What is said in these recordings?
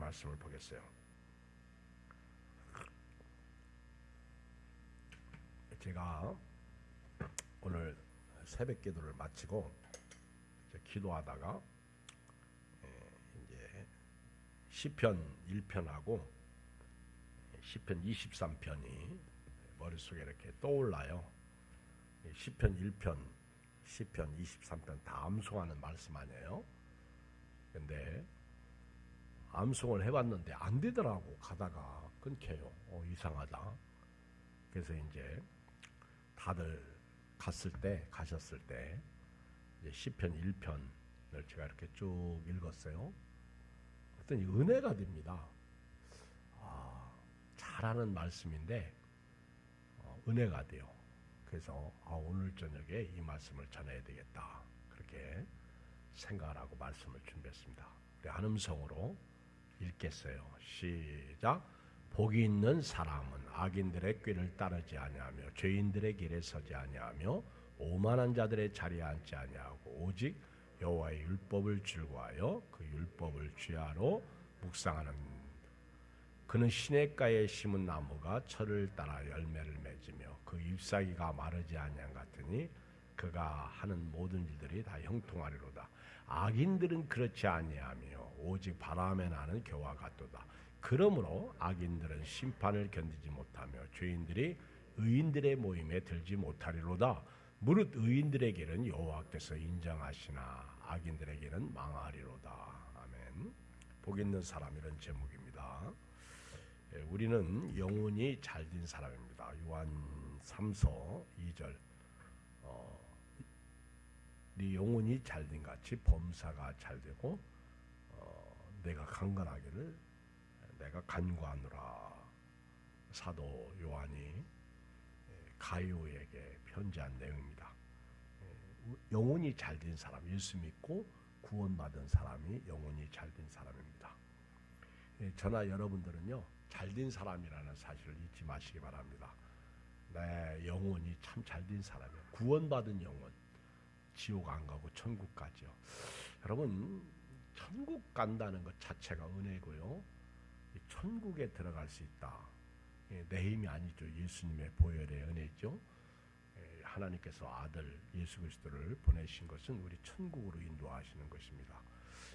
말씀을 보겠어요. 제가 오늘 새벽 기도를 마치고 기도하다가 이제 시편 1편하고 시편 23편이 머릿속에 이렇게 떠올라요. 시편 1편, 시편 23편 다 암송하는 말씀 아니에요. 근데 암송을 해봤는데 안 되더라고. 가다가 끊겨요. 이상하다. 그래서 이제 다들 가셨을 때 이제 시편 1편을 제가 이렇게 쭉 읽었어요. 그랬더니 은혜가 됩니다. 잘하는 말씀인데 은혜가 돼요. 그래서 오늘 저녁에 이 말씀을 전해야 되겠다. 그렇게 생각을 하고 말씀을 준비했습니다. 우리 한음성으로 읽겠어요. 시작. 복이 있는 사람은 악인들의 꾀를 따르지 아니하며 죄인들의 길에 서지 아니하며 오만한 자들의 자리에 앉지 아니하고 오직 여호와의 율법을 즐거워하여 그 율법을 주야로 묵상하는 그는 시냇가에 심은 나무가 철을 따라 열매를 맺으며 그 잎사귀가 마르지 아니한 같으니 그가 하는 모든 일들이 다 형통하리로다. 악인들은 그렇지 아니하며 오직 바람에 나는 겨와 같도다. 그러므로 악인들은 심판을 견디지 못하며 죄인들이 의인들의 모임에 들지 못하리로다. 무릇 의인들의 길은 여호와께서 인정하시나 악인들의 길은 망하리로다. 아멘. 복 있는 사람, 이런 제목입니다. 우리는 영혼이 잘된 사람입니다. 요한 3서 2절 네 영혼이 잘된 같이 범사가 잘되고 내가 강건하기를 내가 간구하노라. 사도 요한이 가이오에게 편지한 내용입니다. 영혼이 잘된 사람, 예수 믿고 구원받은 사람이 영혼이 잘된 사람입니다. 저나 여러분들은요, 잘된 사람이라는 사실을 잊지 마시기 바랍니다. 내 영혼이 참 잘된 사람이에요. 구원받은 영혼, 지옥 안 가고 천국 가죠. 여러분, 천국 간다는 것 자체가 은혜고요. 천국에 들어갈 수 있다. 내 힘이 아니죠. 예수님의 보혈의 은혜죠. 하나님께서 아들 예수 그리스도를 보내신 것은 우리 천국으로 인도하시는 것입니다.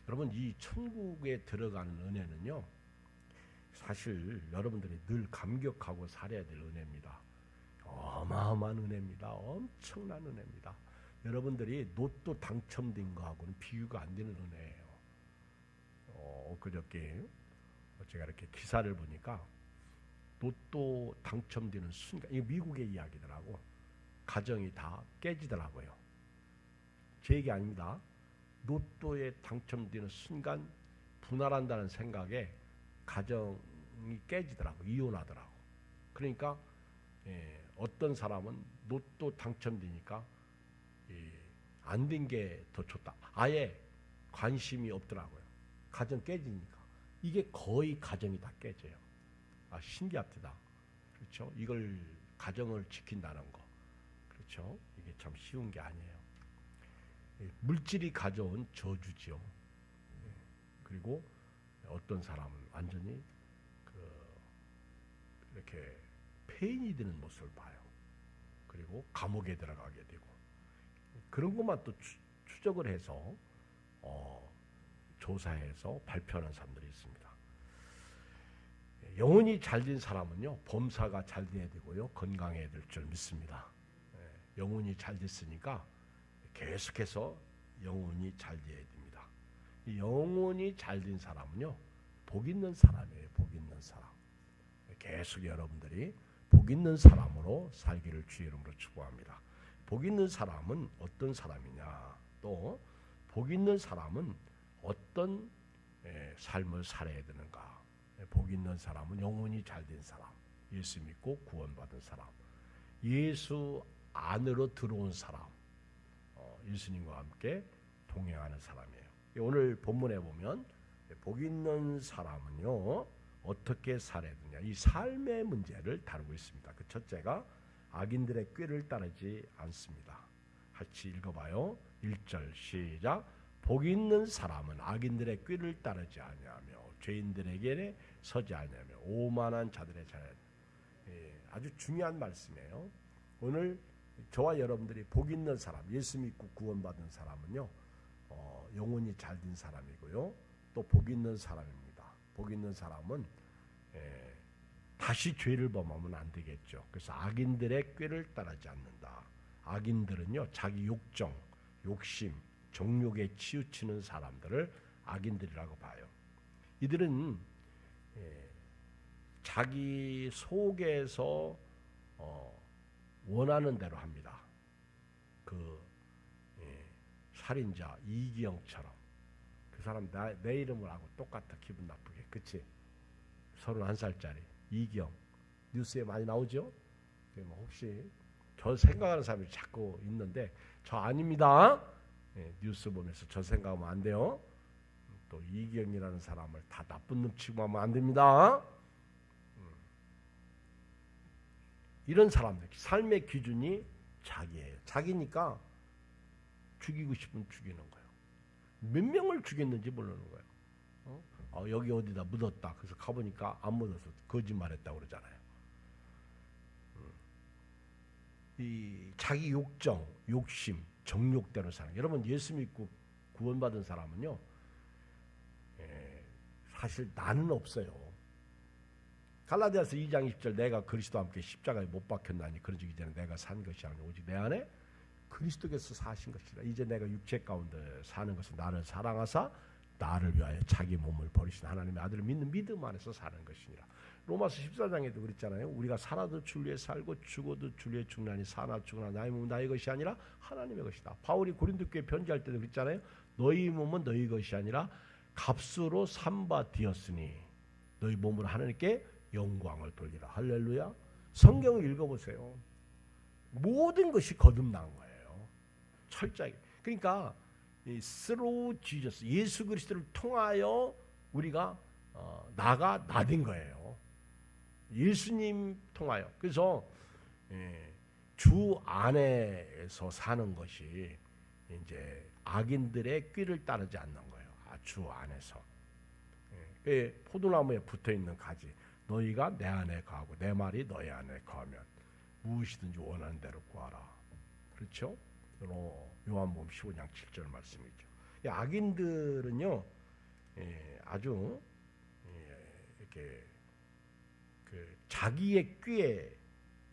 여러분, 이 천국에 들어가는 은혜는요, 사실 여러분들이 늘 감격하고 살아야 될 은혜입니다. 어마어마한 은혜입니다. 엄청난 은혜입니다. 여러분들이 로또 당첨된 거하고는 비교가 안 되는 은혜예요. 그저께 제가 이렇게 기사를 보니까 로또 당첨되는 순간, 이거 미국의 이야기더라고. 가정이 다 깨지더라고요. 제 얘기 아닙니다. 로또에 당첨되는 순간 분할한다는 생각에 가정이 깨지더라고. 이혼하더라고. 그러니까 어떤 사람은 로또 당첨되니까 안 된 게 더 좋다. 아예 관심이 없더라고요. 가정 깨지니까. 이게 거의 가정이 다 깨져요. 신기합니다. 그렇죠? 이걸 가정을 지킨다는 거. 그렇죠? 이게 참 쉬운 게 아니에요. 물질이 가져온 저주지요. 그리고 어떤 사람은 완전히 이렇게 폐인이 되는 모습을 봐요. 그리고 감옥에 들어가게 되고, 그런 것만 또 추적을 해서 조사해서 발표하는 사람들이 있습니다. 영혼이 잘된 사람은요, 범사가 잘 돼야 되고요, 건강해야 될 줄 믿습니다. 영혼이 잘 됐으니까 계속해서 영혼이 잘 돼야 됩니다. 영혼이 잘 된 사람은요, 복 있는 사람이에요. 복 있는 사람. 계속 여러분들이 복 있는 사람으로 살기를 주의 이름으로 축복합니다. 복 있는 사람은 어떤 사람이냐, 또 복 있는 사람은 어떤 삶을 살아야 되는가. 복 있는 사람은 영혼이 잘된 사람, 예수 믿고 구원받은 사람, 예수 안으로 들어온 사람, 예수님과 함께 동행하는 사람이에요. 오늘 본문에 보면 복 있는 사람은요, 어떻게 살아야 되냐, 이 삶의 문제를 다루고 있습니다. 그 첫째가 악인들의 꾀를 따르지 않습니다. 같이 읽어봐요. 1절 시작. 복 있는 사람은 악인들의 꾀를 따르지 아니하며 죄인들에게 서지 아니하며 오만한 자들의 자리에. 아주 중요한 말씀이에요. 오늘 저와 여러분들이 복 있는 사람, 예수 믿고 구원받은 사람은요, 영혼이 잘된 사람이고요, 또 복 있는 사람입니다. 복 있는 사람은 다시 죄를 범하면 안 되겠죠. 그래서 악인들의 꾀를 따르지 않는다. 악인들은요, 자기 욕정, 욕심, 정욕에 치우치는 사람들을 악인들이라고 봐요. 이들은 자기 속에서 원하는 대로 합니다. 살인자 이기영처럼 그 사람 내 이름을 하고 똑같아. 기분 나쁘게. 그치? 31살짜리 이기영 뉴스에 많이 나오죠? 혹시 저 생각하는 사람이 자꾸 있는데 저 아닙니다. 뉴스 보면서 저 생각하면 안 돼요. 또 이기영이라는 사람을 다 나쁜 놈 치고 하면 안 됩니다. 이런 사람들 삶의 기준이 자기예요. 자기니까 죽이고 싶으면 죽이는 거예요. 몇 명을 죽였는지 모르는 거예요. 여기 어디다 묻었다. 그래서 가보니까 안 묻어서 거짓말했다고 그러잖아요. 이 자기 욕정, 욕심, 정욕대로 사는. 여러분 예수 믿고 구원받은 사람은요, 사실 나는 없어요. 갈라디아서 2장 20절 내가 그리스도와 함께 십자가에 못 박혔나니 그런즉 이제는 내가 산 것이 아니라 오직 내 안에 그리스도께서 사신 것이라. 이제 내가 육체 가운데 사는 것은 나를 사랑하사 나를 위하여 자기 몸을 버리신 하나님의 아들을 믿는 믿음 안에서 사는 것이니라. 로마서 14장에도 그랬잖아요. 우리가 살아도 주 위에 살고 죽어도 주 위에 죽나니 사나 죽으나 나의 몸은 나의 것이 아니라 하나님의 것이다. 바울이 고린도 교회 편지할 때도 그랬잖아요. 너희 몸은 너희 것이 아니라 값으로 산바 되었으니 너희 몸으로 하나님께 영광을 돌리라. 할렐루야. 성경을 읽어보세요. 모든 것이 거듭난 거예요. 철저하게. 그러니까 through Jesus, 예수 그리스도를 통하여 우리가 나가 나된 거예요. 예수님 통하여. 그래서 주 안에서 사는 것이 이제 악인들의 꾀를 따르지 않는 거예요. 주 안에서. 포도나무에 붙어 있는 가지, 너희가 내 안에 거하고 내 말이 너희 안에 거하면 무엇이든지 원하는 대로 구하라. 그렇죠? 요한복음 15장 7절 말씀이죠. 악인들은요, 아주 이렇게 자기의 꾀에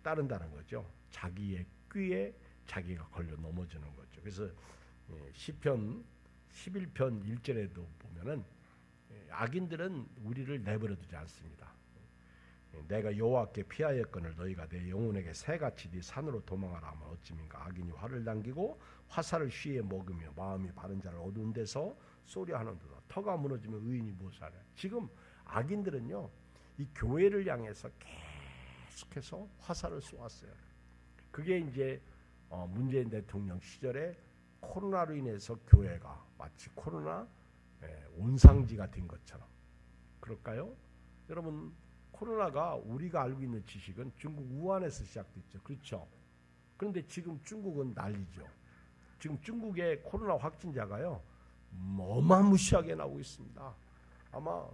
따른다는 거죠. 자기의 꾀에 자기가 걸려 넘어지는 거죠. 그래서 시편 11편 1절에도 보면은 악인들은 우리를 내버려두지 않습니다. 내가 여호와께 피하였거늘 너희가 내 영혼에게 새같이 네 산으로 도망하라 하면 어찌민가. 악인이 화를 당기고 화살을 쉬에 먹으며 마음이 바른 자를 어두운 데서 쏘려하는도다. 터가 무너지면 의인이 무엇하랴. 지금 악인들은요, 이 교회를 향해서 계속해서 화살을 쏘았어요. 그게 이제 문재인 대통령 시절에 코로나로 인해서 교회가 마치 코로나 온상지가 된 것처럼. 그럴까요? 여러분, 코로나가 우리가 알고 있는 지식은 중국 우한에서 시작됐죠. 그렇죠? 그런데 지금 중국은 난리죠. 지금 중국의 코로나 확진자가요, 어마무시하게 나오고 있습니다. 아마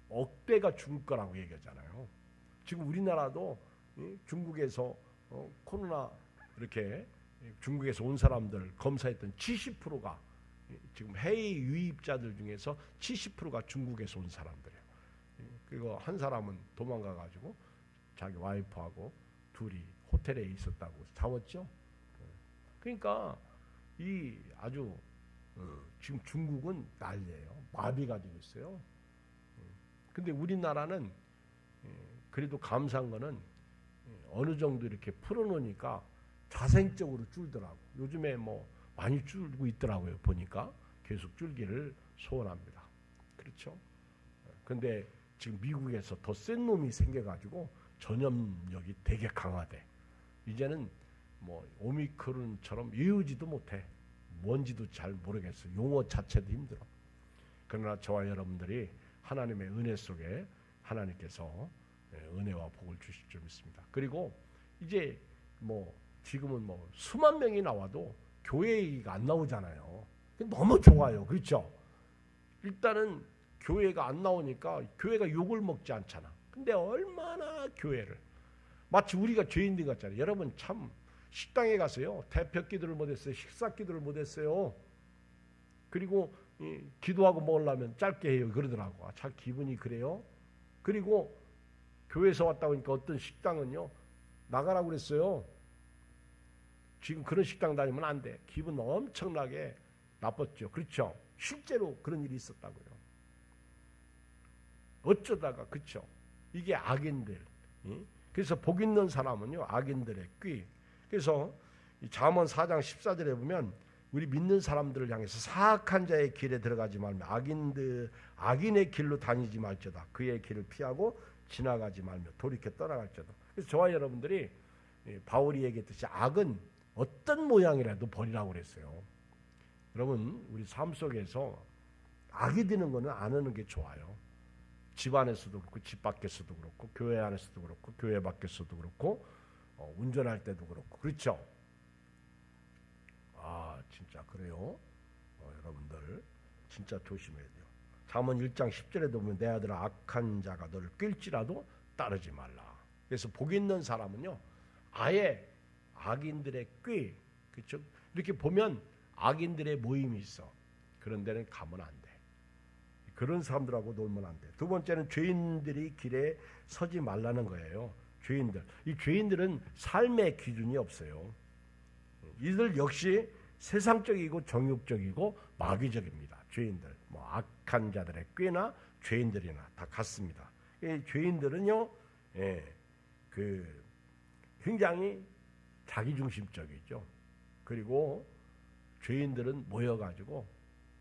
억대가 죽을 거라고 얘기하잖아요. 지금 우리나라도 중국에서 코로나 이렇게 중국에서 온 사람들 검사했던 70%가 지금 해외 유입자들 중에서 70%가 중국에서 온 사람들이에요. 그리고 한 사람은 도망가가지고 자기 와이프하고 둘이 호텔에 있었다고 잡았죠. 그러니까 이 아주 지금 중국은 난리예요. 마비가 되고 있어요. 근데 우리나라는 그래도 감사한 거는 어느 정도 이렇게 풀어놓으니까 자생적으로 줄더라고. 요즘에 많이 줄고 있더라고요. 보니까 계속 줄기를 소원합니다. 그렇죠? 근데 지금 미국에서 더 센 놈이 생겨가지고 전염력이 되게 강화돼. 이제는 오미크론처럼 외우지도 못해. 뭔지도 잘 모르겠어. 용어 자체도 힘들어. 그러나 저와 여러분들이 하나님의 은혜 속에 하나님께서 은혜와 복을 주실 줄 믿습니다. 그리고 이제 지금은 수만 명이 나와도 교회 얘기가 안 나오잖아요. 너무 좋아요. 그렇죠? 일단은 교회가 안 나오니까 교회가 욕을 먹지 않잖아. 근데 얼마나 교회를 마치 우리가 죄인들 같잖아요. 여러분 참 식당에 가서요. 대표 기도를 못했어요. 식사 기도를 못했어요. 그리고 기도하고 먹으려면 짧게 해요. 그러더라고. 참 기분이 그래요. 그리고 교회에서 왔다 보니까 어떤 식당은요. 나가라고 그랬어요. 지금 그런 식당 다니면 안 돼. 기분 엄청나게 나빴죠. 그렇죠. 실제로 그런 일이 있었다고요. 어쩌다가 그렇죠. 이게 악인들. 그래서 복 있는 사람은요. 악인들의 꾀. 그래서 잠언 4장 14절에 보면 우리 믿는 사람들을 향해서 사악한 자의 길에 들어가지 말며 악인의 길로 다니지 말지어다. 그의 길을 피하고 지나가지 말며 돌이켜 떠나갈지어다. 그래서 저와 여러분들이 바울이 얘기했듯이 악은 어떤 모양이라도 버리라고 그랬어요. 여러분 우리 삶 속에서 악이 되는 거는 안 하는 게 좋아요. 집 안에서도 그렇고 집 밖에서도 그렇고 교회 안에서도 그렇고 교회 밖에서도 그렇고 운전할 때도 그렇고 그렇죠. 아 진짜 그래요. 여러분들 진짜 조심해야 돼요. 잠언 1장 10절에도 보면 내 아들아 악한 자가 너를 끌지라도 따르지 말라. 그래서 복 있는 사람은요 아예 악인들의 꾀 그렇죠. 이렇게 보면 악인들의 모임이 있어. 그런 데는 가면 안 돼. 그런 사람들하고 놀면 안 돼. 두 번째는 죄인들이 길에 서지 말라는 거예요. 죄인들. 이 죄인들은 삶의 기준이 없어요. 이들 역시 세상적이고 정욕적이고 마귀적입니다. 죄인들. 뭐 악한 자들의 꾀나 죄인들이나 다 같습니다. 이 죄인들은요, 굉장히 자기중심적이죠. 그리고 죄인들은 모여가지고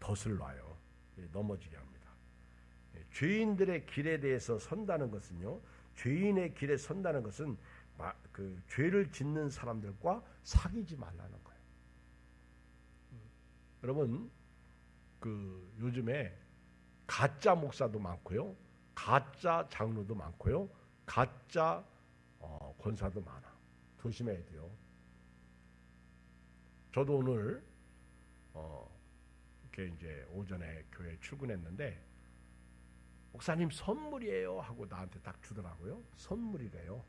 덫을 놔요. 넘어지게 합니다. 죄인들의 길에 대해서 선다는 것은요, 죄인의 길에 선다는 것은 그 죄를 짓는 사람들과 사귀지 말라는 거예요. 여러분, 그 요즘에 가짜 목사도 많고요, 가짜 장로도 많고요, 가짜 권사도 많아. 조심해야 돼요. 저도 오늘 이렇게 이제 오전에 교회 출근했는데 목사님 선물이에요 하고 나한테 딱 주더라고요. 선물이래요.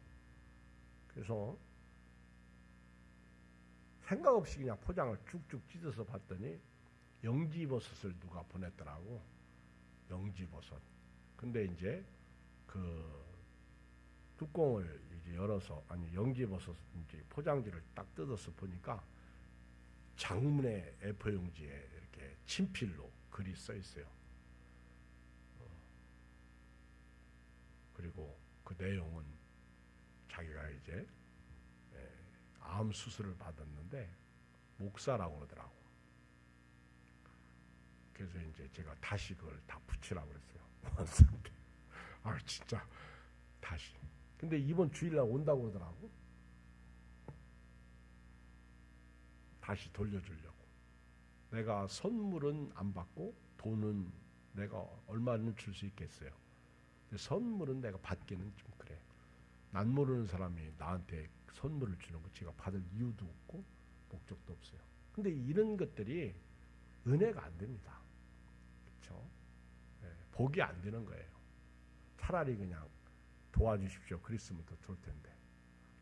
그래서 생각 없이 그냥 포장을 쭉쭉 찢어서 봤더니 영지버섯을 누가 보냈더라고. 영지버섯. 근데 이제 그 뚜껑을 이제 열어서 영지버섯 이제 포장지를 딱 뜯어서 보니까 장문의 A4 용지에 이렇게 친필로 글이 써 있어요. 그리고 그 내용은 자기가 이제 암 수술을 받았는데 목사라고 그러더라고. 그래서 이제 제가 다시 그걸 다 붙이라고 그랬어요. 아 진짜 다시. 근데 이번 주일날 온다고 그러더라고. 다시 돌려주려고. 내가 선물은 안 받고 돈은 내가 얼마는 줄 수 있겠어요. 근데 선물은 내가 받기는 좀 그래. 난 모르는 사람이 나한테 선물을 주는 거 제가 받을 이유도 없고 목적도 없어요. 근데 이런 것들이 은혜가 안 됩니다. 그렇죠? 복이 안 되는 거예요. 차라리 그냥 도와주십시오. 그랬으면 더 좋을 텐데.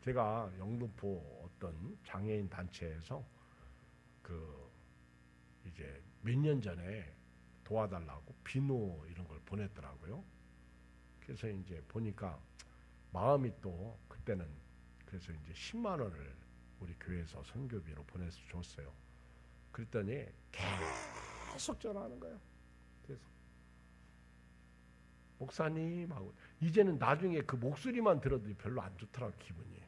제가 영등포 어떤 장애인 단체에서 이제 몇 년 전에 도와달라고 비누 이런 걸 보냈더라고요. 그래서 이제 보니까 마음이 또 그때는 그래서 이제 10만 원을 우리 교회에서 선교비로 보내서 줬어요. 그랬더니 계속 전화하는 거예요. 그래서 목사님 하고 이제는 나중에 그 목소리만 들어도 별로 안 좋더라고 기분이.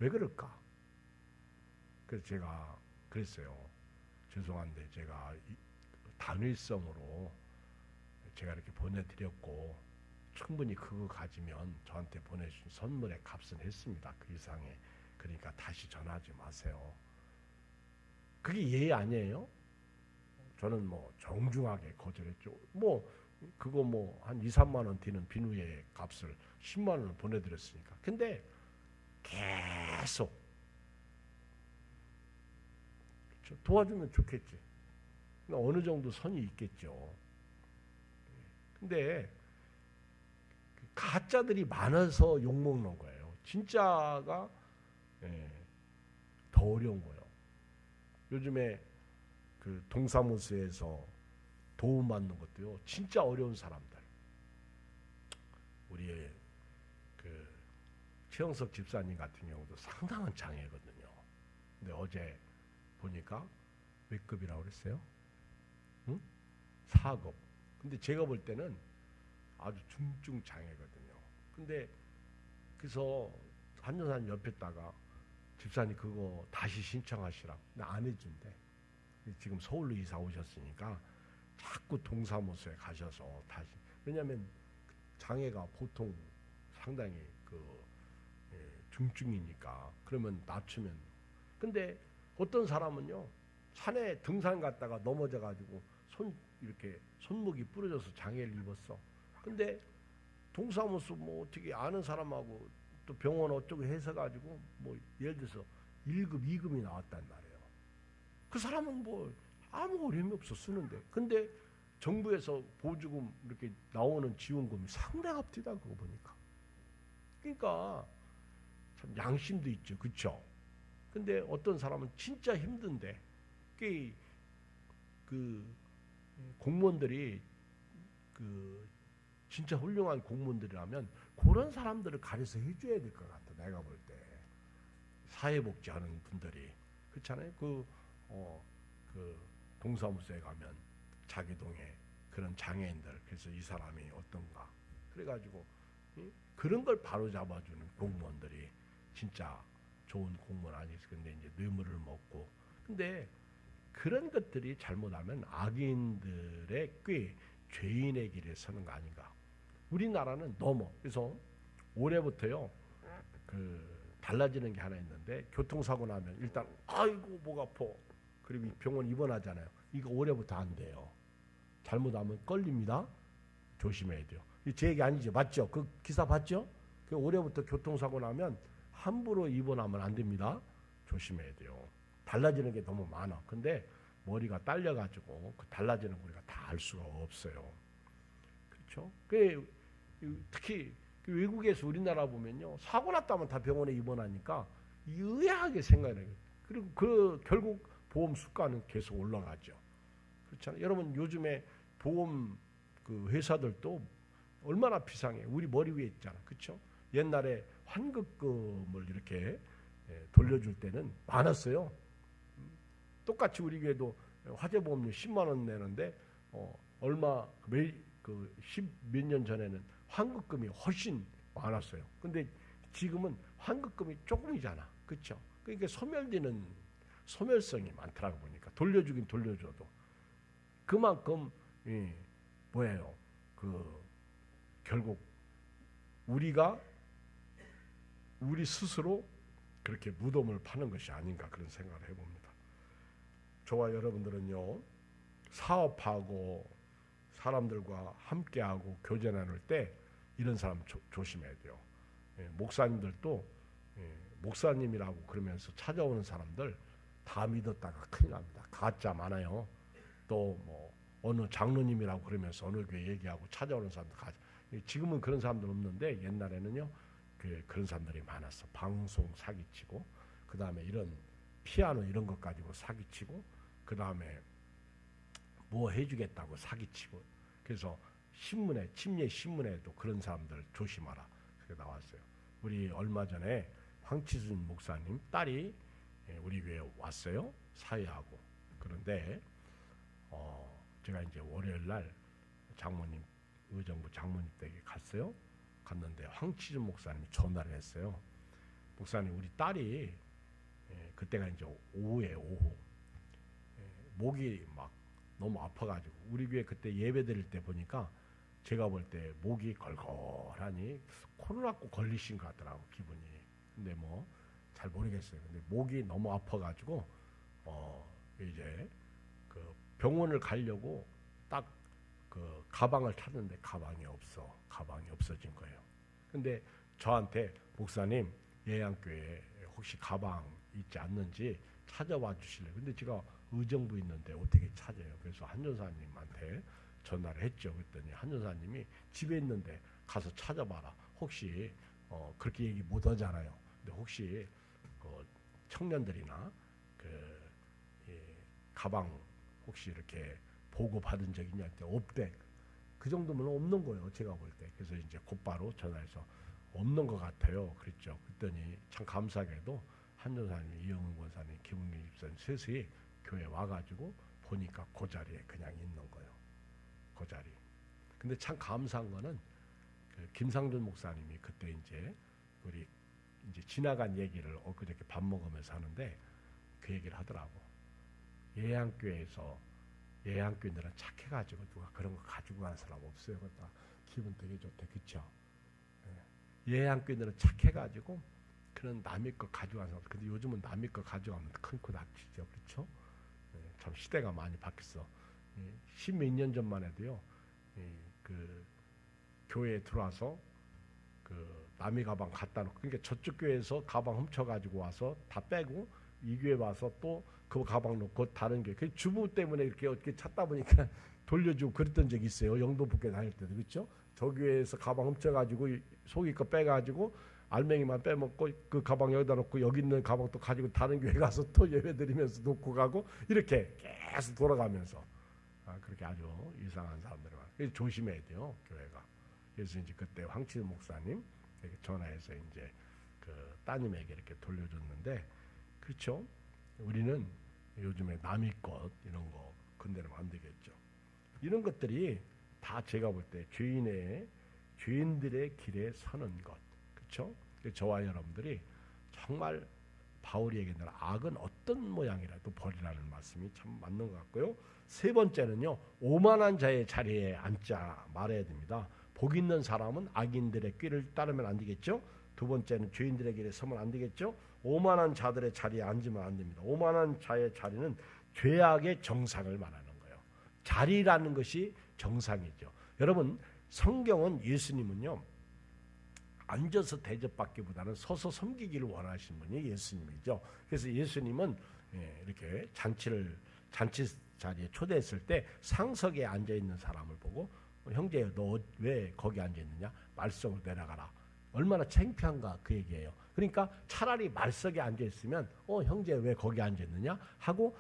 왜 그럴까? 그래서 제가 그랬어요. 죄송한데 제가 단일성으로 제가 이렇게 보내드렸고 충분히 그거 가지면 저한테 보내주신 선물의 값은 했습니다. 그 이상에. 그러니까 다시 전화하지 마세요. 그게 예의 아니에요? 저는 뭐 정중하게 거절했죠. 뭐 그거 뭐 한 2, 3만 원 되는 비누의 값을 10만 원을 보내드렸으니까. 근데 계속 도와주면 좋겠지. 어느 정도 선이 있겠죠. 근데 가짜들이 많아서 욕먹는 거예요. 진짜가 더 어려운 거예요. 요즘에 그 동사무소에서 도움받는 것도요. 진짜 어려운 사람들. 우리의 그 최영석 집사님 같은 경우도 상당한 장애거든요. 근데 어제 보니까 몇 급이라고 그랬어요? 응? 4급. 근데 제가 볼 때는 아주 중증 장애거든요. 근데 그래서 한전사님 옆에다가 집사님 그거 다시 신청하시라고. 근데 안 해준대. 지금 서울로 이사 오셨으니까 자꾸 동사무소에 가셔서 다시. 왜냐하면 장애가 보통 상당히 중증이니까. 그러면 낮추면. 근데 어떤 사람은요 산에 등산 갔다가 넘어져가지고 이렇게 손목이 부러져서 장애를 입었어. 근데 동사무소 뭐 어떻게 아는 사람하고 또 병원 어쩌고 해서 가지고 뭐 예를 들어서 1급, 2급이 나왔단 말이에요. 그 사람은 뭐 아무 어려움이 없어 쓰는데. 근데 정부에서 보조금 이렇게 나오는 지원금이 상당합니다. 그거 보니까. 그러니까 참 양심도 있죠. 그렇죠? 근데 어떤 사람은 진짜 힘든데 그 공무원들이 진짜 훌륭한 공무원들이라면 그런 사람들을 가려서 해줘야 될 것 같아. 내가 볼 때 사회복지하는 분들이 그렇잖아요. 그 동사무소에 가면 자기동에 그런 장애인들 그래서 이 사람이 어떤가 그래가지고 그런 걸 바로 잡아주는 공무원들이 진짜 좋은 공무원 아니겠어. 근데 이제 뇌물을 먹고 근데 그런 것들이 잘못하면 악인들의 꽤 죄인의 길에 서는 거 아닌가. 우리나라는 너무 그래서 올해부터요 달라지는 게 하나 있는데 교통사고 나면 일단 아이고 목 아파 그리고 병원 입원하잖아요. 이거 올해부터 안 돼요. 잘못하면 걸립니다. 조심해야 돼요. 제 얘기 아니죠. 맞죠? 그 기사 봤죠? 그 올해부터 교통사고 나면 함부로 입원하면 안 됩니다. 조심해야 돼요. 달라지는 게 너무 많아. 근데 머리가 딸려가지고 그 달라지는 거 우리가 다 알 수가 없어요. 그렇죠? 특히 외국에서 우리나라 보면요 사고 났다면 다 병원에 입원하니까 의아하게 생각해요. 그리고 결국 보험 수가는 계속 올라가죠. 그렇잖아요. 여러분 요즘에 보험 회사들도 얼마나 비상해. 우리 머리 위에 있잖아. 그렇죠? 옛날에 환급금을 이렇게 돌려줄 때는 많았어요. 똑같이 우리 교회도 화재보험료 10만 원 내는데 몇 년 전에는 환급금이 훨씬 많았어요. 근데 지금은 환급금이 조금이잖아. 그렇죠? 그러니까 소멸성이 많더라고 보니까 돌려주긴 돌려줘도 그만큼 뭐예요? 결국 우리 스스로 그렇게 무덤을 파는 것이 아닌가 그런 생각을 해봅니다. 저와 여러분들은요 사업하고 사람들과 함께하고 교제 나눌 때 이런 사람 조심해야 돼요. 목사님들도 목사님이라고 그러면서 찾아오는 사람들 다 믿었다가 큰일 납니다. 가짜 많아요. 또 뭐 어느 장로님이라고 그러면서 어느 교회 얘기하고 찾아오는 사람들 가짜. 지금은 그런 사람들 없는데 옛날에는요 그런 사람들이 많았어. 방송 사기치고 그 다음에 이런 피아노 이런 것 가지고 사기치고 그 다음에 뭐 해주겠다고 사기치고 그래서 침례 신문에도 그런 사람들 조심하라 그렇게 나왔어요. 우리 얼마 전에 황치순 목사님 딸이 우리 교회에 왔어요. 사회하고. 그런데 제가 이제 월요일 날 장모님 의정부 장모님 댁에 갔어요. 갔는데 황치순 목사님이 전화를 했어요. 목사님 우리 딸이 그때가 이제 오후 목이 막 너무 아파가지고 우리 교회 그때 예배 드릴 때 보니까 제가 볼 때 목이 걸걸하니 코로나고 걸리신 것 같더라고 기분이. 근데 뭐 잘 모르겠어요. 근데 목이 너무 아파가지고 이제 그 병원을 가려고 딱 그 가방을 찾는데 가방이 없어진 거예요. 근데 저한테 목사님 예양교회에 혹시 가방 있지 않는지 찾아와 주실래요? 근데 제가 의정부 있는데 어떻게 찾아요? 그래서 한전사님한테 전화를 했죠. 그랬더니 한 전사님이 집에 있는데 가서 찾아봐라. 혹시 그렇게 얘기 못 하잖아요. 근데 혹시 그 청년들이나 그 가방 혹시 이렇게 보고 받은 적 있냐 했더니 없대. 그 정도면 없는 거예요. 제가 볼 때. 그래서 이제 곧바로 전화해서 없는 것 같아요. 그랬죠. 그랬더니 참 감사하게도 한 전사님, 이영은 권사님, 김은경 집사님 셋이 교회 와가지고 보니까 그 자리에 그냥 있는 거예요. 그 자리. 근데 참 감사한 거는 그 김상준 목사님이 그때 이제 우리 이제 지나간 얘기를 엊그저께 밥 먹으면서 하는데 그 얘기를 하더라고. 예양교인들은 착해가지고 누가 그런 거 가지고 가는 사람 없어요. 그러니까 기분 되게 좋대. 그쵸? 예양교인들은 착해가지고 그런 남의 거 가져가는 사람. 근데 요즘은 남의 거 가져가면 큰 코 다치죠. 그렇죠? 참 시대가 많이 바뀌었어. 십몇 년 전만 해도요. 그 교회에 들어와서 그 남의 가방 갖다 놓고, 그러니까 저쪽 교회에서 가방 훔쳐가지고 와서 다 빼고 이 교회 와서 또 그 가방 놓고 다른 교회, 그 주부 때문에 이렇게 어떻게 찾다 보니까 돌려주고 그랬던 적이 있어요. 영도 북교 다닐 때도. 그렇죠? 저 교회에서 가방 훔쳐가지고 속이 거 빼가지고 알맹이만 빼먹고 그 가방 여기다 놓고 여기 있는 가방 또 가지고 다른 교회 가서 또 예배 드리면서 놓고 가고 이렇게 계속 돌아가면서 그렇게 아주 이상한 사람들이 많아요. 조심해야 돼요, 교회가. 그래서 이제 그때 황칠 목사님 전화해서 이제 그 따님에게 이렇게 돌려줬는데, 그렇죠? 우리는 요즘에 남의 것 이런 거 건드리면 안 되겠죠. 이런 것들이 다 제가 볼 때 죄인들의 길에 서는 것, 그렇죠? 저와 여러분들이 정말 바울이 얘기하는 악은 어떤 모양이라도 버리라는 말씀이 참 맞는 것 같고요. 세 번째는요, 오만한 자의 자리에 앉자 말해야 됩니다. 복 있는 사람은 악인들의 꾀를 따르면 안 되겠죠. 두 번째는 죄인들의 길에 서면 안 되겠죠. 오만한 자들의 자리에 앉으면 안 됩니다. 오만한 자의 자리는 죄악의 정상을 말하는 거예요. 자리라는 것이 정상이죠. 여러분, 성경은 예수님은요, 앉아서 대접받기보다는 서서 섬기기를 원하시는 분이 예수님이죠. 그래서 예수님은 이렇게 잔치 자리에 초대했을 때 상석에 앉아 있는 사람을 보고, 형제 너 왜 거기 앉아 있느냐? 말석으로 내려가라. 얼마나 창피한가 그 얘기예요. 그러니까 차라리 말석에 앉아 있으면 형제 왜 거기 앉아 있느냐 하고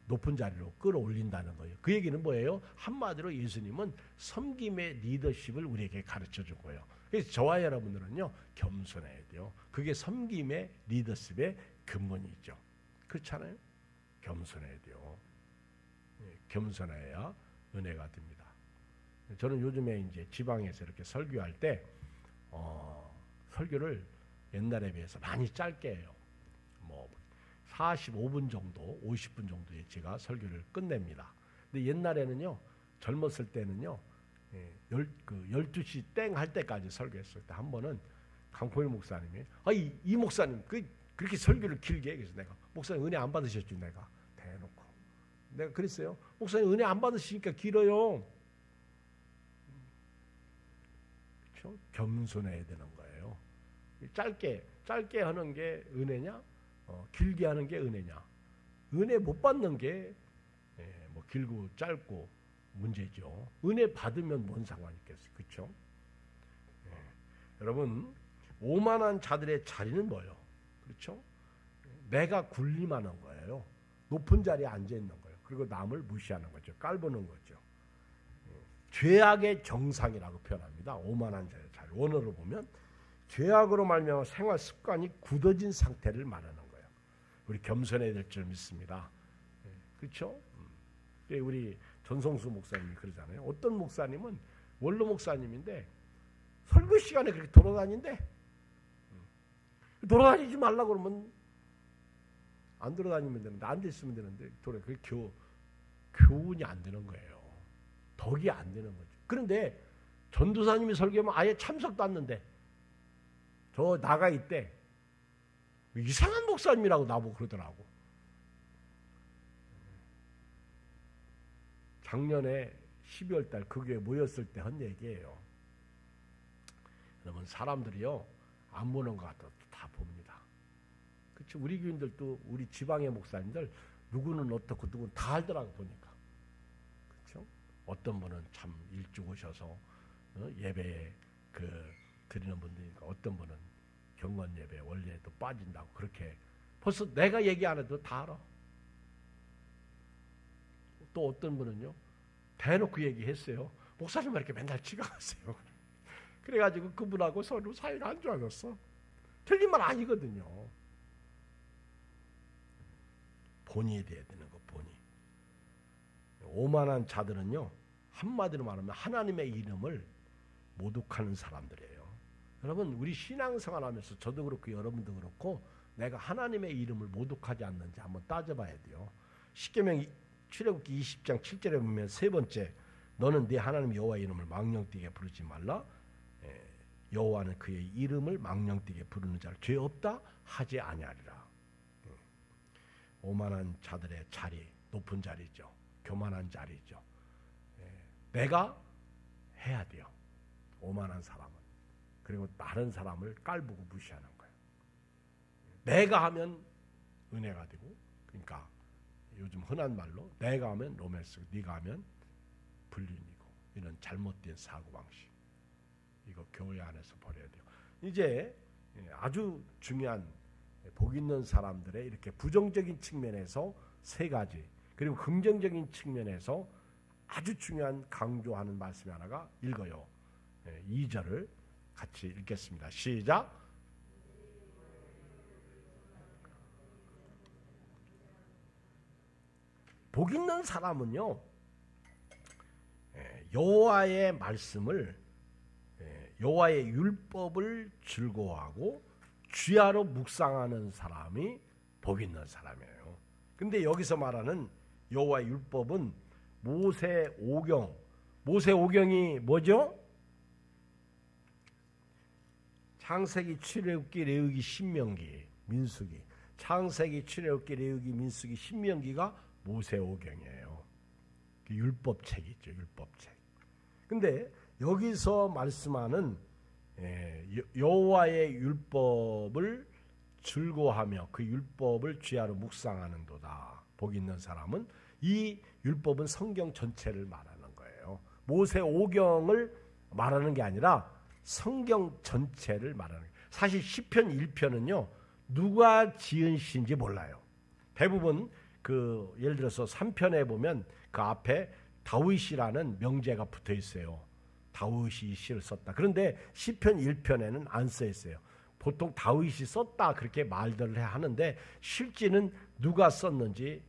높은 자리로 끌어올린다는 거예요. 그 얘기는 뭐예요? 한마디로 예수님은 섬김의 리더십을 우리에게 가르쳐 준 거예요. 그래서 저와 여러분들은요, 겸손해야 돼요. 그게 섬김의 리더십의 근본이죠. 그렇잖아요? 겸손해야 돼요. 겸손해야 은혜가 됩니다. 저는 요즘에 이제 지방에서 이렇게 설교할 때 설교를 옛날에 비해서 많이 짧게 해요. 뭐 45분 정도, 50분 정도에 제가 설교를 끝냅니다. 근데 옛날에는요, 젊었을 때는요, 12시 땡 할 때까지 설교했을 때 한 번은 강포일 목사님이 이 목사님 그렇게 설교를 길게 해. 그래서 내가 목사님 은혜 안 받으셨죠? 내가 대놓고 내가 그랬어요. 목사님 은혜 안 받으시니까 길어요. 그렇죠? 겸손해야 되는 거예요. 짧게 하는 게 은혜냐? 길게 하는 게 은혜냐? 은혜 못 받는 게 뭐 길고 짧고 문제죠. 은혜 받으면 뭔 상관이 있겠어요? 그렇죠? 여러분, 오만한 자들의 자리는 뭐예요? 그렇죠? 내가 군림하는 거예요. 높은 자리에 앉아 있는 거예요. 그리고 남을 무시하는 거죠. 깔보는 거죠. 죄악의 정상이라고 표현합니다. 오만한 자의 자리. 원어로 보면 죄악으로 말미암아 생활 습관이 굳어진 상태를 말하는 거예요. 우리 겸손해야 될 줄 믿습니다. 그렇죠? 우리 전성수 목사님이 그러잖아요. 어떤 목사님은 원로 목사님인데 설교 시간에 그렇게 돌아다닌대. 돌아다니지 말라고 그러면 안 돌아다니면 되는데, 앉아 있으면 되는데 그게 교훈이 안 되는 거예요. 덕이 안 되는 거죠. 그런데 전도사님이 설교하면 아예 참석도 않는데 저 나가 있대. 이상한 목사님이라고 나보고 그러더라고. 작년에 12월 달 그 교회 모였을 때 한 얘기예요. 여러분, 사람들이요, 안 보는 것 같아도 다 봅니다. 그렇죠? 우리 교인들도 우리 지방의 목사님들 누구는 어떻고 누구는 다 알더라고 보니까. 그렇죠? 어떤 분은 참 일찍 오셔서 예배에 드리는 분들이니까 어떤 분은 경건 예배 원래도 빠진다고 그렇게 벌써 내가 얘기 안 해도 다 알아. 또 어떤 분은요 대놓고 얘기했어요. 목사님 왜 이렇게 맨날 지각하세요? 그래가지고 그분하고 서로 사이가 안 좋아졌어. 틀린 말 아니거든요. 본이 돼야 되는 거, 본이. 오만한 자들은요 한마디로 말하면 하나님의 이름을 모독하는 사람들이에요. 여러분 우리 신앙생활 하면서 저도 그렇고 여러분도 그렇고 내가 하나님의 이름을 모독하지 않는지 한번 따져봐야 돼요. 십계명 출애굽기 20장 7절에 보면 세 번째, 너는 네 하나님 여호와의 이름을 망령되게 부르지 말라. 여호와는 그의 이름을 망령되게 부르는 자를 죄 없다 하지 아니하리라. 오만한 자들의 자리, 높은 자리죠. 교만한 자리죠. 내가 해야 돼요. 오만한 사람은. 그리고 다른 사람을 깔보고 무시하는 거예요. 내가 하면 은혜가 되고, 그러니까 요즘 흔한 말로 내가 하면 로맨스고 네가 하면 불륜이고, 이런 잘못된 사고방식, 이거 교회 안에서 버려야 돼요. 이제 아주 중요한 복 있는 사람들의 이렇게 부정적인 측면에서 세 가지, 그리고 긍정적인 측면에서 아주 중요한 강조하는 말씀이 하나가 읽어요. 2절을 같이 읽겠습니다. 시작. 복 있는 사람은요 여호와의 말씀을, 여호와의 율법을 즐거워하고 주야로 묵상하는 사람이 복 있는 사람이에요. 근데 여기서 말하는 여호와의 율법은 모세오경, 모세오경이 뭐죠? 창세기, 출애굽기, 레위기, 신명기, 민수기. 창세기, 출애굽기, 레위기, 민수기, 신명기가 모세오경이에요. 율법책이죠, 율법책. 근데 여기서 말씀하는 여호와의 율법을 즐거워하며 그 율법을 주야로 묵상하는도다. 복 있는 사람은, 이 율법은 성경 전체를 말하는 거예요. 모세오경을 말하는 게 아니라 성경 전체를 말하는 거예요. 사실 시편 1편은요 누가 지은 시인지 몰라요. 대부분 예를 들어서 3편에 보면 그 앞에 다윗이라는 명제가 붙어 있어요. 다윗이 시를 썼다. 그런데 시편 1편에는 안 써 있어요. 보통 다윗이 썼다 그렇게 말들을 하는데 실제는 누가 썼는지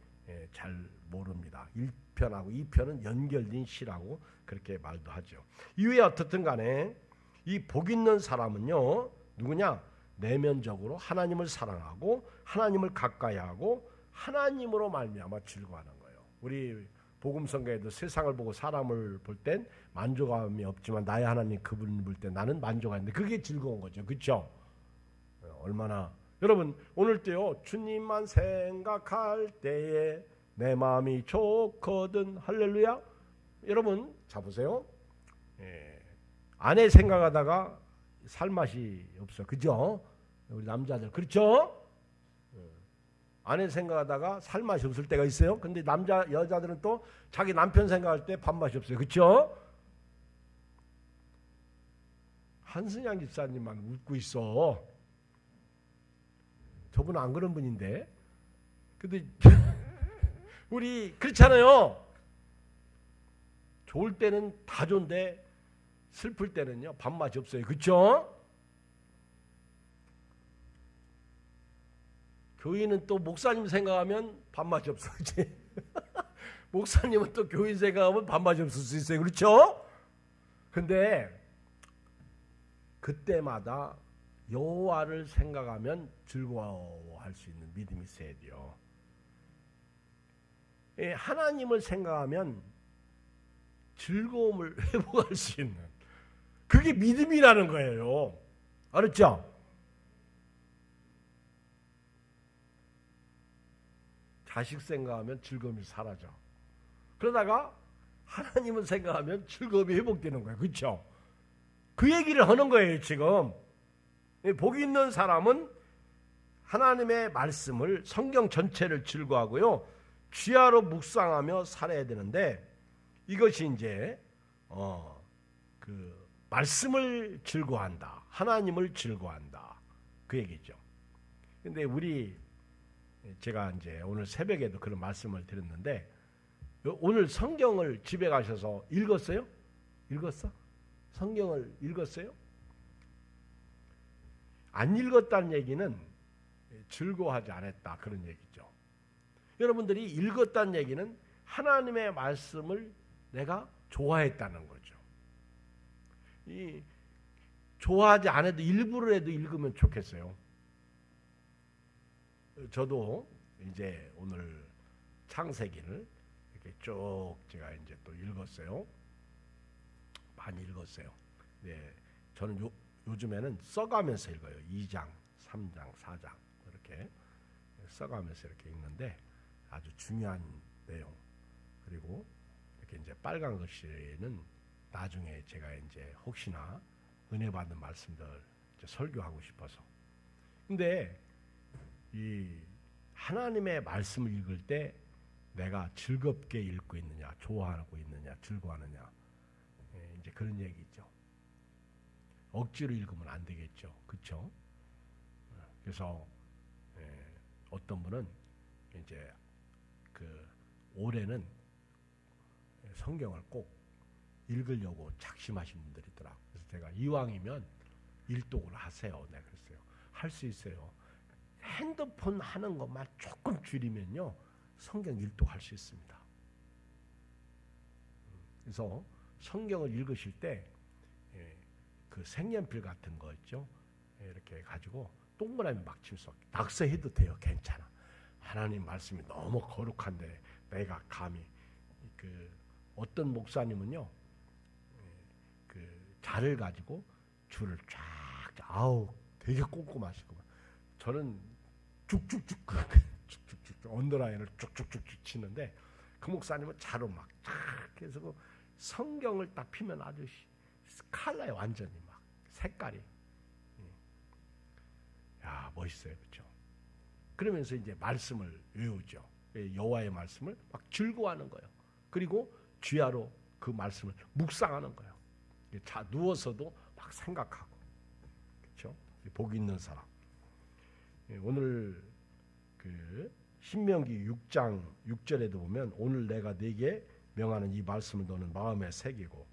잘 모릅니다. 1편하고 2편은 연결된 시라고 그렇게 말도 하죠. 이후에 어떻든 간에 이 복 있는 사람은요 누구냐? 내면적으로 하나님을 사랑하고 하나님을 가까이하고 하나님으로 말미암아 즐거워하는 거예요. 우리 복음성가에도 세상을 보고 사람을 볼 땐 만족감이 없지만 나의 하나님 그분을 볼 때 나는 만족하는데 그게 즐거운 거죠. 그렇죠? 얼마나 여러분 오늘 때요 주님만 생각할 때에 내 마음이 좋거든. 할렐루야. 여러분 자 보세요. 아내 생각하다가 살 맛이 없어. 그죠? 우리 남자들 그렇죠? 아내 생각하다가 살 맛이 없을 때가 있어요. 근데 여자들은 또 자기 남편 생각할 때 밥맛이 없어요. 그렇죠? 한승양 집사님만 웃고 있어. 저분은 안 그런 분인데. 근데 우리 그렇잖아요. 좋을 때는 다 좋은데 슬플 때는요 밥맛이 없어요. 그렇죠? 교인은 또 목사님 생각하면 밥맛이 없어. 그치? 목사님은 또 교인 생각하면 밥맛이 없을 수 있어요. 그렇죠? 근데 그때마다 여호와를 생각하면 즐거워할 수 있는 믿음이 있어야 돼요. 하나님을 생각하면 즐거움을 회복할 수 있는, 그게 믿음이라는 거예요. 알았죠? 자식 생각하면 즐거움이 사라져. 그러다가 하나님을 생각하면 즐거움이 회복되는 거예요. 그렇죠? 그 얘기를 하는 거예요. 지금 복 있는 사람은 하나님의 말씀을, 성경 전체를 즐거워하고요 주야로 묵상하며 살아야 되는데, 이것이 이제 그 말씀을 즐거워한다. 하나님을 즐거워한다. 그 얘기죠. 근데 제가 이제 오늘 새벽에도 그런 말씀을 드렸는데 오늘 성경을 집에 가셔서 읽었어요? 읽었어? 성경을 읽었어요? 안 읽었다는 얘기는 즐거워하지 않았다 그런 얘기죠. 여러분들이 읽었다는 얘기는 하나님의 말씀을 내가 좋아했다는 거죠. 좋아하지 않아도 일부러라도 읽으면 좋겠어요. 저도 이제 오늘 창세기를 이렇게 쭉 제가 이제 또 읽었어요. 많이 읽었어요. 네, 저는 요즘에는 써가면서 읽어요. 2장, 3장, 4장 이렇게 써가면서 이렇게 읽는데 아주 중요한 내용. 그리고 이렇게 이제 빨간 글씨는 나중에 제가 이제 혹시나 은혜 받는 말씀들 이제 설교하고 싶어서. 근데 이 하나님의 말씀을 읽을 때 내가 즐겁게 읽고 있느냐, 좋아하고 있느냐, 즐거워하느냐, 이제 그런 얘기죠. 억지로 읽으면 안 되겠죠, 그렇죠? 그래서 어떤 분은 이제 그 올해는 성경을 꼭 읽으려고 작심하신 분들이 있더라. 그래서 제가 이왕이면 일독을 하세요. 내가 그랬어요. 할 수 있어요. 핸드폰 하는 것만 조금 줄이면요 성경 일독할 수 있습니다. 그래서 성경을 읽으실 때 그 색연필 같은 거 있죠. 이렇게 가지고 동그라미 막 치면서 낙서해도 돼요. 괜찮아. 하나님 말씀이 너무 거룩한데 내가 감히 그 어떤 목사님은요 그 자를 가지고 줄을 쫙 아우 되게 꼼꼼하시고 저는 쭉쭉쭉 언더라인을 쭉쭉쭉 치는데 그 목사님은 자로 막 쫙 해서 그 성경을 딱 피면 아주 칼라요. 완전히 막 색깔이 야 멋있어요. 그렇죠? 그러면서 이제 말씀을 외우죠. 여호와의 말씀을 막 즐거워하는 거예요. 그리고 주야로 그 말씀을 묵상하는 거예요. 자 누워서도 막 생각하고. 그렇죠? 복 있는 사람. 오늘 그 신명기 6장 6절에도 보면 오늘 내가 네게 명하는 이 말씀을 너는 마음에 새기고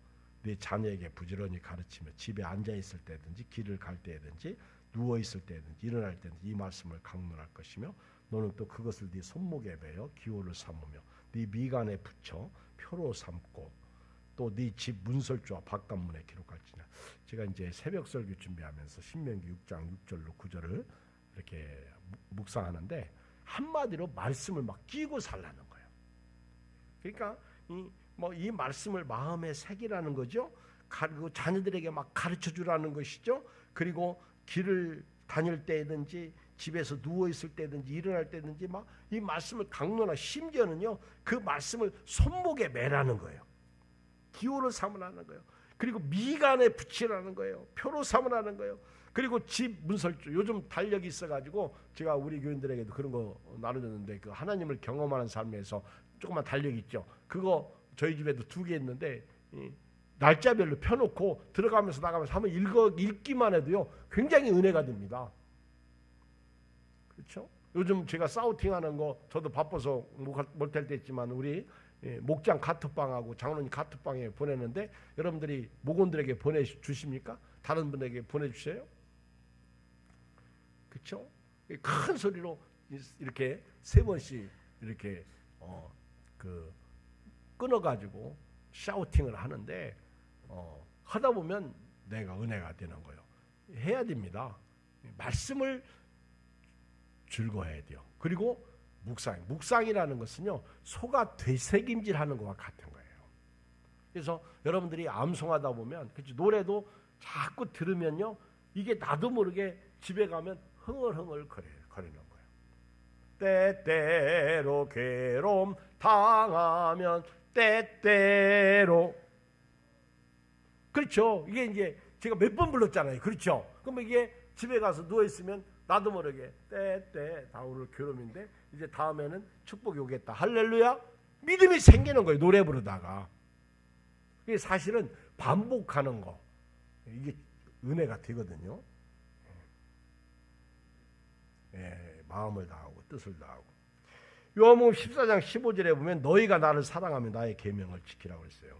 네 자녀에게 부지런히 가르치며 집에 앉아 있을 때든지 길을 갈 때든지 누워 있을 때든지 일어날 때든지 이 말씀을 강론할 것이며 너는 또 그것을 네 손목에 매어 기호를 삼으며 네 미간에 붙여 표로 삼고 또 네 집 문설주와 바깥문에 기록할지냐. 제가 이제 새벽 설교 준비하면서 신명기 6장 6절로 9절을 이렇게 묵상하는데 한마디로 말씀을 막 끼고 살라는 거예요. 그러니까 이 말씀을 마음에 새기라는 거죠. 그리고 자녀들에게 막 가르쳐 주라는 것이죠. 그리고 길을 다닐 때든지 집에서 누워 있을 때든지 일어날 때든지 막 이 말씀을 강론하고 심지어는요 그 말씀을 손목에 매라는 거예요. 기호를 삼으라는 거예요. 그리고 미간에 붙이라는 거예요. 표로 삼으라는 거예요. 그리고 집 문설주 요즘 달력이 있어가지고 제가 우리 교인들에게도 그런 거 나눠줬는데 그 하나님을 경험하는 삶에서 조그만 달력 있죠. 그거 저희 집에도 2개 있는데 날짜별로 펴놓고 들어가면서 나가면서 한번 읽기만 해도요 굉장히 은혜가 됩니다. 그렇죠? 요즘 제가 사우팅하는 거 저도 바빠서 못할 때 있지만 우리 목장 카톡방하고 장로님 카톡방에 보내는데 여러분들이 목원들에게 보내주십니까? 다른 분에게 보내주세요? 그렇죠? 큰 소리로 이렇게 3번씩 이렇게 끊어가지고 샤우팅을 하는데 하다 보면 내가 은혜가 되는 거예요. 해야 됩니다. 말씀을 즐거워해야 돼요. 그리고 묵상이라는 것은요 소가 되새김질하는 것과 같은 거예요. 그래서 여러분들이 암송하다 보면 그치, 노래도 자꾸 들으면요 이게 나도 모르게 집에 가면 흥얼흥얼 거리는 거예요. 때때로 괴로움 당하면 때때로 그렇죠. 이게 이제 제가 몇 번 불렀잖아요. 그렇죠. 그러면 이게 집에 가서 누워 있으면 나도 모르게 때때 다오를 괴로움인데 이제 다음에는 축복이 오겠다. 할렐루야. 믿음이 생기는 거예요. 노래 부르다가. 이게 사실은 반복하는 거, 이게 은혜가 되거든요. 마음을 다하고 뜻을 다하고. 요한복음 14장 15절에 보면 너희가 나를 사랑하면 나의 계명을 지키라고 했어요.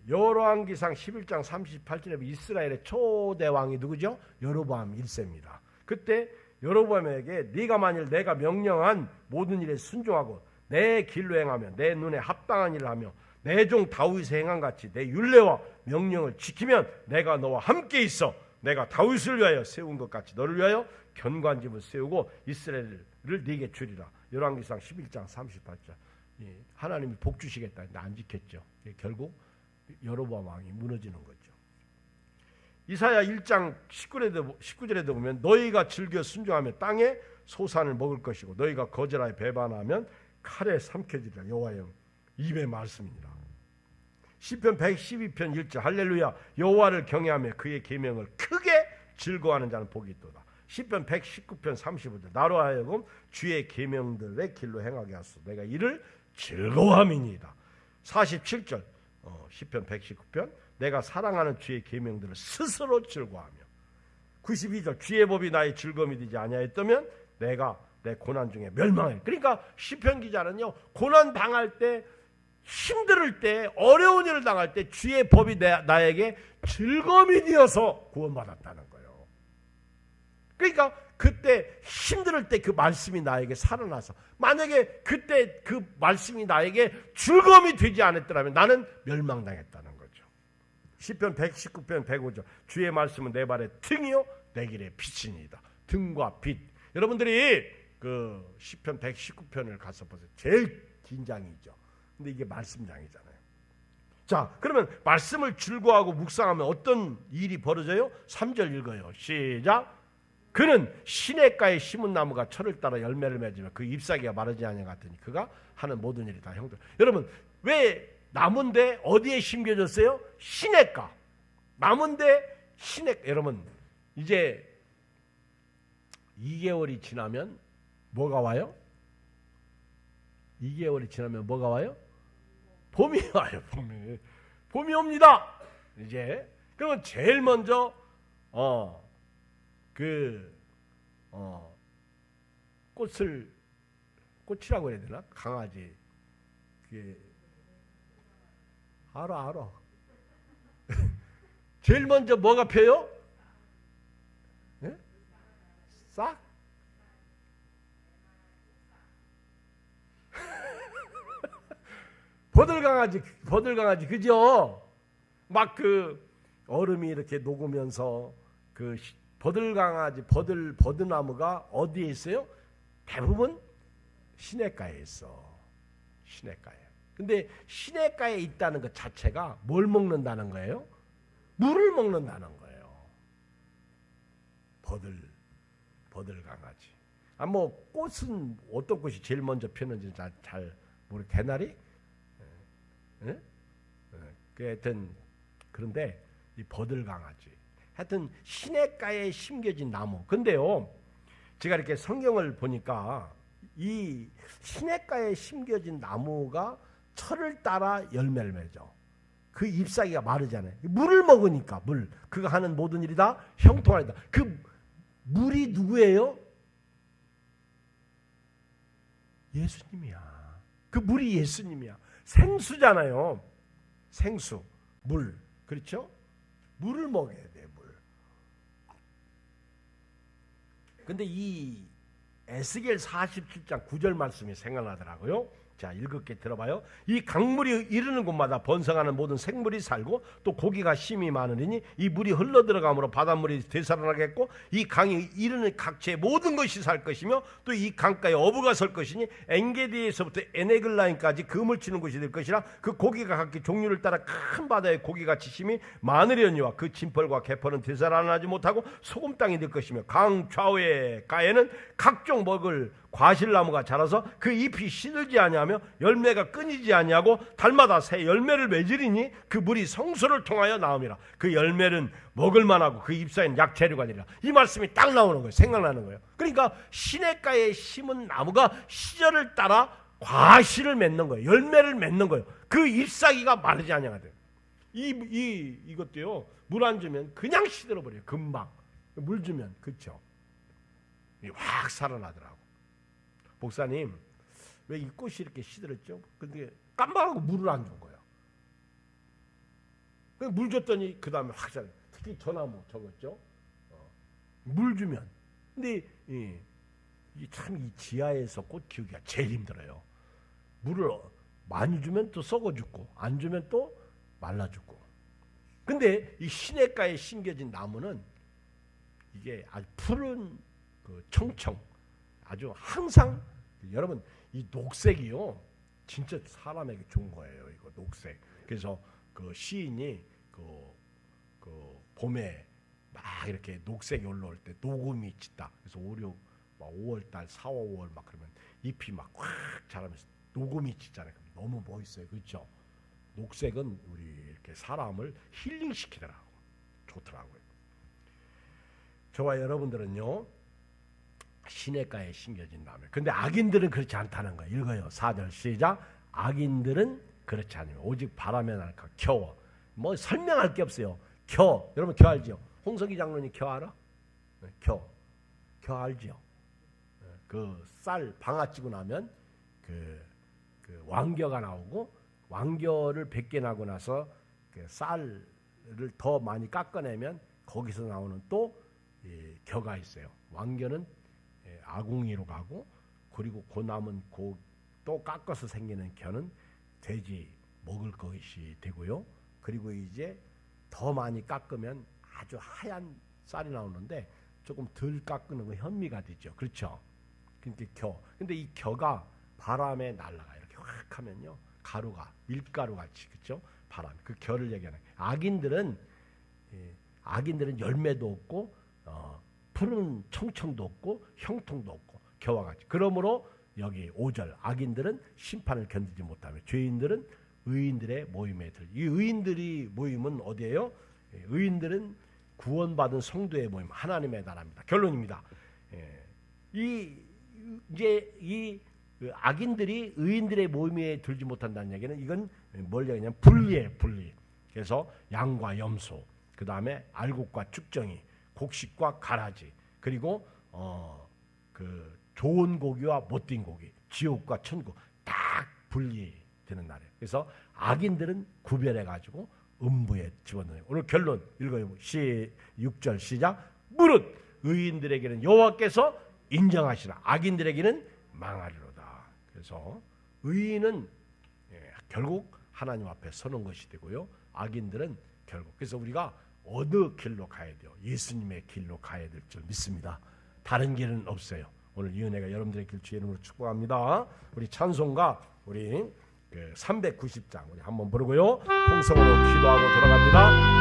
열왕기상 11장 38절에 이스라엘의 초대 왕이 누구죠? 여로보암 1세입니다. 그때 여로보암에게 네가 만일 내가 명령한 모든 일에 순종하고 내 길로 행하며 내 눈에 합당한 일을 하며 내 종 다윗의 행한 같이 내 율례와 명령을 지키면 내가 너와 함께 있어 내가 다윗을 위하여 세운 것 같이 너를 위하여 견고한집을 세우고 이스라엘을 네게 주리라. 열왕기상 11장 38절. 하나님이 복 주시겠다 했는데 안 지켰죠. 결국 여로보암 왕이 무너지는 거죠. 이사야 1장 19절에도 보면 너희가 즐겨 순종하며 땅에 소산을 먹을 것이고 너희가 거절하여 배반하면 칼에 삼켜지리라. 여호와의 입의 말씀입니다. 시편 112편 1절 할렐루야 여호와를 경외하며 그의 계명을 크게 즐거워하는 자는 복이 있도다. 시편 119편 35절 나로 하여금 주의 계명들의 길로 행하게 하소서 내가 이를 즐거워함이니이다. 47절 시편 119편 내가 사랑하는 주의 계명들을 스스로 즐거워하며 92절 주의 법이 나의 즐거움이 되지 아니하였다면 내가 내 고난 중에 멸망해. 그러니까 시편 기자는요 고난 당할 때 힘들 때 어려운 일을 당할 때 주의 법이 나에게 즐거움이 되어서 구원받았다는 거예요. 그러니까 그때 힘들 때 그 말씀이 나에게 살아나서 만약에 그때 그 말씀이 나에게 즐거움이 되지 않았더라면 나는 멸망당했다는 거죠. 시편 119편 105절 주의 말씀은 내 발의 등이요 내 길의 빛이니이다. 등과 빛. 여러분들이 그 시편 119편을 가서 보세요. 제일 긴 장이죠. 근데 이게 말씀장이잖아요. 자, 그러면 말씀을 즐거워하고 묵상하면 어떤 일이 벌어져요? 3절 읽어요. 시작. 그는 시냇가에 심은 나무가 철을 따라 열매를 맺으며 그 잎사귀가 마르지 아니하 같으니 그가 하는 모든 일이 다 형들. 여러분 왜 나무인데 어디에 심겨졌어요? 시냇가. 나무인데 시냇가. 여러분 이제 2개월이 지나면 뭐가 와요? 2개월이 지나면 뭐가 와요? 봄이 와요. 봄이 옵니다. 이제 그러면 제일 먼저 꽃이라고 해야 되나? 강아지. 알아. 제일 먼저 뭐가 펴요? 네? 싹? 버들강아지, 그죠? 막 그 얼음이 이렇게 녹으면서 그 버들강아지, 버드나무가 어디에 있어요? 대부분 시냇가에 있어. 시냇가에. 근데 시냇가에 있다는 것 자체가 뭘 먹는다는 거예요? 물을 먹는다는 거예요. 버들강아지. 뭐 꽃은 어떤 꽃이 제일 먼저 피는지 잘 모르. 개나리? 하여튼 그런데 이 버들강아지. 하여튼 시냇가에 심겨진 나무. 근데요, 제가 이렇게 성경을 보니까 이 시냇가에 심겨진 나무가 철을 따라 열매를 맺어. 그 잎사귀가 마르잖아요. 물을 먹으니까 물. 그가 하는 모든 일이 다 형통하다. 그 물이 누구예요? 예수님이야. 그 물이 예수님이야. 생수잖아요. 생수, 물. 그렇죠? 물을 먹어야 돼, 물. 근데 이 에스겔 47장 9절 말씀이 생각나더라고요. 자, 읽을게 들어봐요. 이 강물이 이르는 곳마다 번성하는 모든 생물이 살고 또 고기가 심이 많으리니 이 물이 흘러들어가므로 바닷물이 되살아나겠고 이 강이 이르는 각지의 모든 것이 살 것이며 또 이 강가에 어부가 설 것이니 엔게디에서부터 에네글라인까지 금을 치는 곳이 될 것이라 그 고기가 각기 종류를 따라 큰 바다에 고기같이 심이 많으려니와 그 진펄과 개펄은 되살아나지 못하고 소금 땅이 될 것이며 강 좌우의 가에는 각종 먹을 과실나무가 자라서 그 잎이 시들지 아니하며 열매가 끊이지 아니하고 달마다 새 열매를 맺으리니 그 물이 성소를 통하여 나음이라. 그 열매는 먹을 만하고 그 잎사이는 약재료가 되리라. 이 말씀이 딱 나오는 거예요. 생각나는 거예요. 그러니까 시냇가에 심은 나무가 시절을 따라 과실을 맺는 거예요. 열매를 맺는 거예요. 그 잎사귀가 마르지 아니하거든. 이것도요. 물 안 주면 그냥 시들어 버려요. 금방. 물 주면 그렇죠. 확 살아나더라고. 목사님, 왜 이 꽃이 이렇게 시들었죠? 근데 깜빡하고 물을 안 준 거예요. 물 줬더니 그 다음에 확 살아. 특히 저나무 저거죠. 물 주면. 근데 참 이 지하에서 꽃 키우기가 제일 힘들어요. 물을 많이 주면 또 썩어 죽고 안 주면 또 말라 죽고. 근데 이 시냇가에 심겨진 나무는 이게 아주 푸른 그 청청, 아주 항상 여러분 이 녹색이요 진짜 사람에게 좋은 거예요. 이거 녹색. 그래서 그 시인이 그 봄에 막 이렇게 녹색이 올라올 때 녹음이 짙다. 그래서 5월달, 4, 5월 막 그러면 잎이 막 확 자라면서 녹음이 짙잖아요. 너무 멋있어요, 그렇죠? 녹색은 우리 이렇게 사람을 힐링시키더라고, 좋더라고요. 저와 여러분들은요 시냇가에 심겨진 나무. 근데 악인들은 그렇지 않다는 거예요. 읽어요. 4절 시작. 악인들은 그렇지 않으면 오직 바람에 날까 겨워. 뭐 설명할 게 없어요. 겨. 여러분 겨 알죠? 홍석희 장로님 겨 알아? 네, 겨 알죠? 그 쌀 방아 찌고 나면 그 왕겨가 나오고 왕겨를 100개 나고 나서 그 쌀을 더 많이 깎아내면 거기서 나오는 또 겨가 있어요. 왕겨는 아궁이로 가고 그리고 그 남은 또 깎아서 생기는 겨는 돼지 먹을 것이 되고요. 그리고 이제 더 많이 깎으면 아주 하얀 쌀이 나오는데 조금 덜 깎는 거 현미가 되죠. 그렇죠? 그러니까 겨. 근데 이 겨가 바람에 날아가 이렇게 확 하면요. 가루가 밀가루 같이 그렇죠? 바람. 그 겨를 얘기하는 거예요. 악인들은 열매도 없고 푸른 청청도 없고 형통도 없고 겨와 같이. 그러므로 여기 5절 악인들은 심판을 견디지 못하며 죄인들은 의인들의 모임에 들. 이 의인들이 모임은 어디예요? 의인들은 구원받은 성도의 모임, 하나님의 나라입니다. 결론입니다. 이 악인들이 의인들의 모임에 들지 못한다는 얘기는 이건 뭘 얘기냐면 분리예요, 분리. 그래서 양과 염소, 그 다음에 알곡과 쭉정이, 곡식과 가라지, 그리고 그 좋은 고기와 못된 고기, 지옥과 천국 딱 분리되는 날이에요. 그래서 악인들은 구별해 가지고 음부에 집어넣어요. 오늘 결론 읽어요. 6절 시작. 무릇 의인들에게는 여호와께서 인정하시라. 악인들에게는 망하리로다. 그래서 의인은 결국 하나님 앞에 서는 것이 되고요. 악인들은 결국. 그래서 우리가 어느 길로 가야 돼요? 예수님의 길로 가야 될 줄 믿습니다. 다른 길은 없어요. 오늘 이 은혜가 여러분들의 길 주의 이름으로 축복합니다. 우리 찬송가 우리 390장 우리 한번 부르고요. 통성으로 기도하고 돌아갑니다.